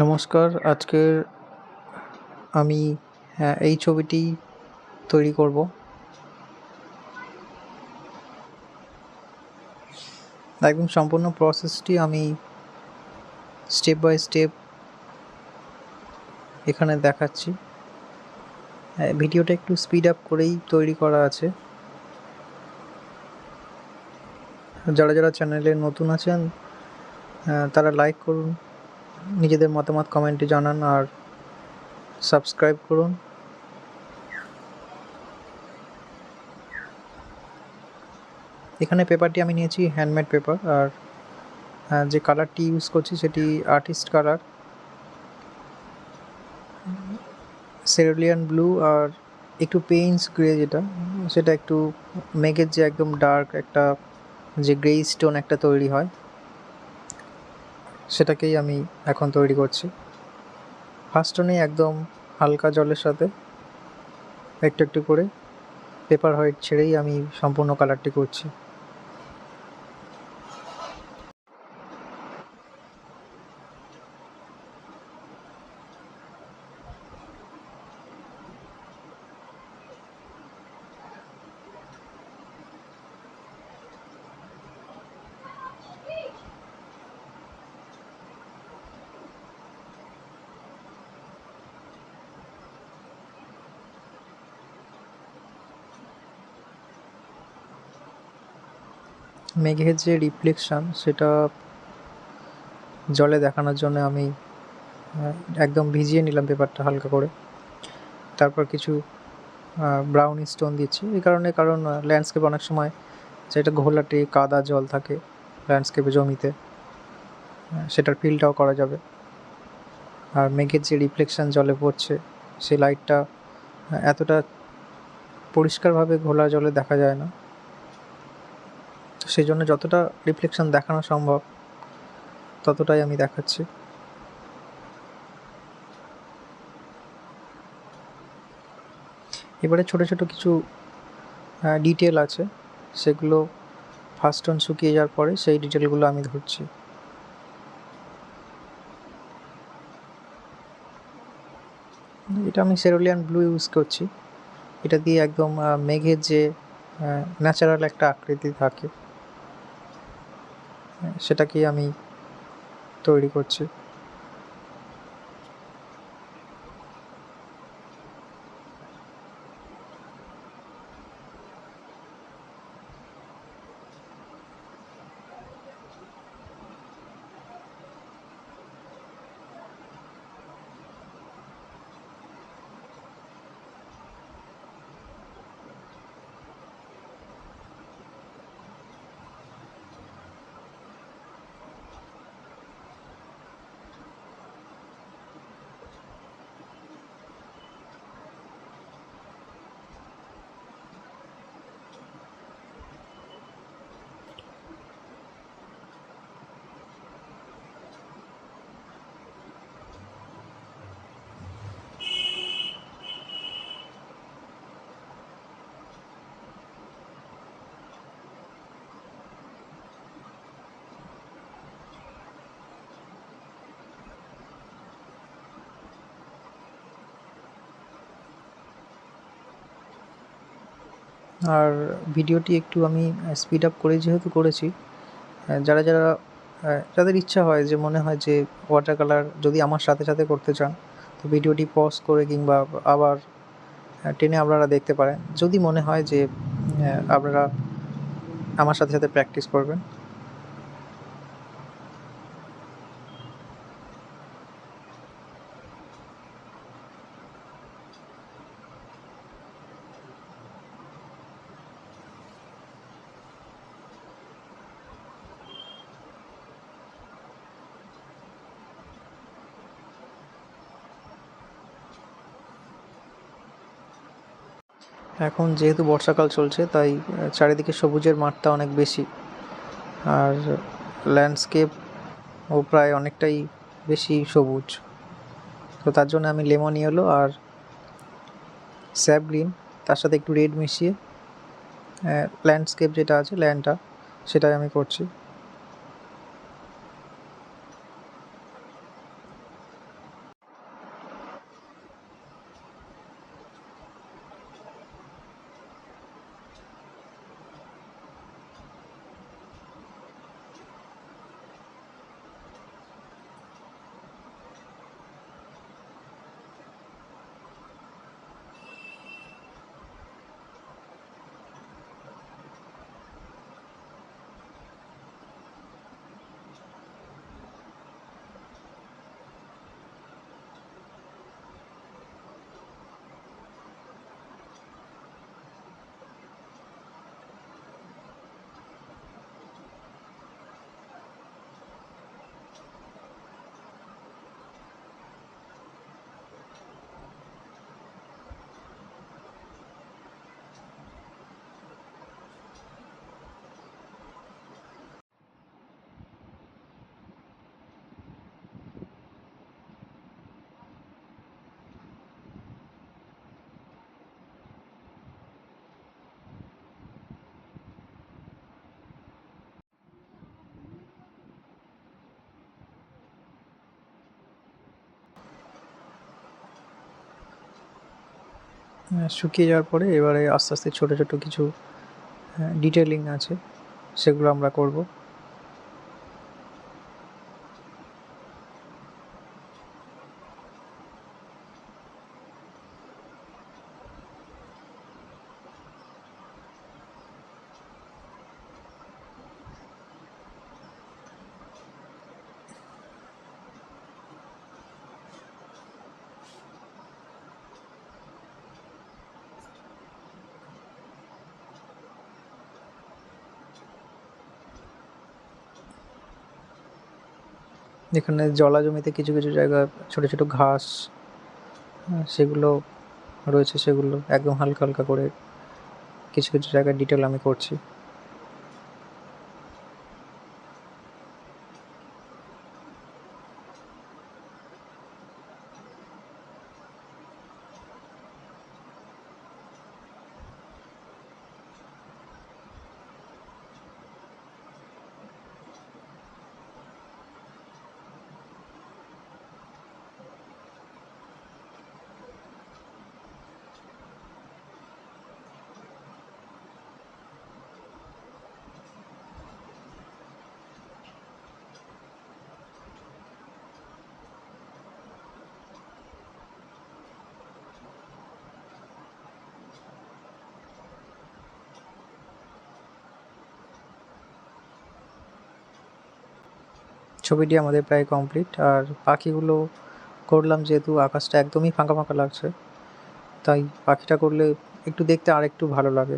নমস্কার। আজকের আমি এই ছবিটি তৈরি করব। একদম সম্পূর্ণ প্রসেসটি আমি স্টেপ বাই স্টেপ এখানে দেখাচ্ছি। ভিডিওটা একটু স্পিড আপ করেই তৈরি করা আছে। যারা চ্যানেলে নতুন আছেন তারা লাইক করুন, নিজেদের মতামত কমেন্টে জানান আর সাবস্ক্রাইব করুন। এখানে পেপারটি আমি নিয়েছি হ্যান্ডমেড পেপার, আর যে কালারটি ইউজ করছি সেটি আর্টিস্ট কালার, সেরুলিয়ান ব্লু, আর একটু পেইন্টস গ্রে, সেটা একটু মেঘের যে একদম ডার্ক একটা যে গ্রে স্টোন একটা তৈরি হয়, সেটাকেই আমি এখন তৈরি করছি। ফার্স্ট টোনেই একদম হালকা জলের সাথে একটু একটু করে পেপার হোয়াইট ছেড়েই আমি সম্পূর্ণ কালারটি করছি। মেঘের যে রিফ্লেকশান সেটা জলে দেখানোর জন্য আমি একদম ভিজিয়ে নিলাম পেপারটা হালকা করে। তারপর কিছু ব্রাউন স্টোন দিচ্ছি এই কারণ ল্যান্ডস্কেপ অনেক সময় যেটা ঘোলাটে কাদা জল থাকে ল্যান্ডস্কেপে জমিতে, সেটার ফিলটাও করা যাবে। আর মেঘের যে রিফ্লেকশান জলে পড়ছে সেই লাইটটা এতটা পরিষ্কারভাবে ঘোলা জলে দেখা যায় না, তো সেই জন্য যতটা রিফ্লেকশান দেখানো সম্ভব ততটাই আমি দেখাচ্ছি। এবারে ছোটো ছোটো কিছু ডিটেল আছে, সেগুলো ফার্স্ট টোন শুকিয়ে যাওয়ার পরে সেই ডিটেলগুলো আমি ধরছি। এটা আমি সেরুলিয়ান ব্লু ইউজ করছি। এটা দিয়ে একদম মেঘের যে ন্যাচারাল একটা আকৃতি থাকে সেটাকেই আমি তৈরি করছি। আর ভিডিওটি একটু আমি স্পিড আপ করে যেহেতু করেছি, যাদের ইচ্ছা হয় যে মনে হয় যে ওয়াটার কালার যদি আমার সাথে সাথে করতে চান, তো ভিডিওটি পজ করে কিংবা আবার টেনে আপনারা দেখতে পারেন, যদি মনে হয় যে আপনারা আমার সাথে সাথে প্র্যাকটিস করবেন। এখন যেহেতু বর্ষাকাল চলছে তাই চারিদিকে সবুজের মাঠটা অনেক বেশি, আর ল্যান্ডস্কেপও প্রায় অনেকটাই বেশি সবুজ। তো তার জন্য আমি লেমন ইয়েলো আর স্যাপ গ্রিন তার সাথে একটু রেড মিশিয়ে ল্যান্ডস্কেপ যেটা আছে ল্যান্ডটা সেটাই আমি করছি। শুকিয়ে যাওয়ার পরে এবারে আস্তে আস্তে ছোটো ছোটো কিছু ডিটেলিং আছে, সেগুলো আমরা করব। এখানে জলা জমিতে কিছু কিছু জায়গায় ছোটো ছোটো ঘাস সেগুলো রয়েছে, সেগুলো একদম হালকা হালকা করে কিছু কিছু জায়গায় ডিটেল আমি করছি। ছবিটি আমাদের প্রায় কমপ্লিট। আর পাখিগুলো করলাম যেহেতু আকাশটা একদমই ফাঁকা ফাঁকা লাগছে, তাই পাখিটা করলে একটু দেখতে আর একটু ভালো লাগে।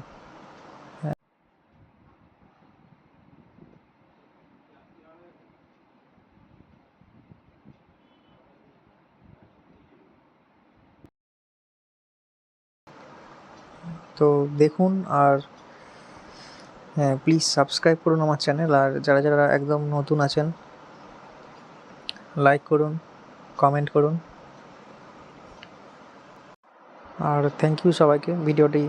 তো দেখুন, আর হ্যাঁ, প্লিজ সাবস্ক্রাইব করুন আমার চ্যানেল। আর যারা যারা একদম নতুন আছেন, লাইক করুন, কমেন্ট করুন। আর থ্যাংক ইউ সবাইকে ভিডিওটি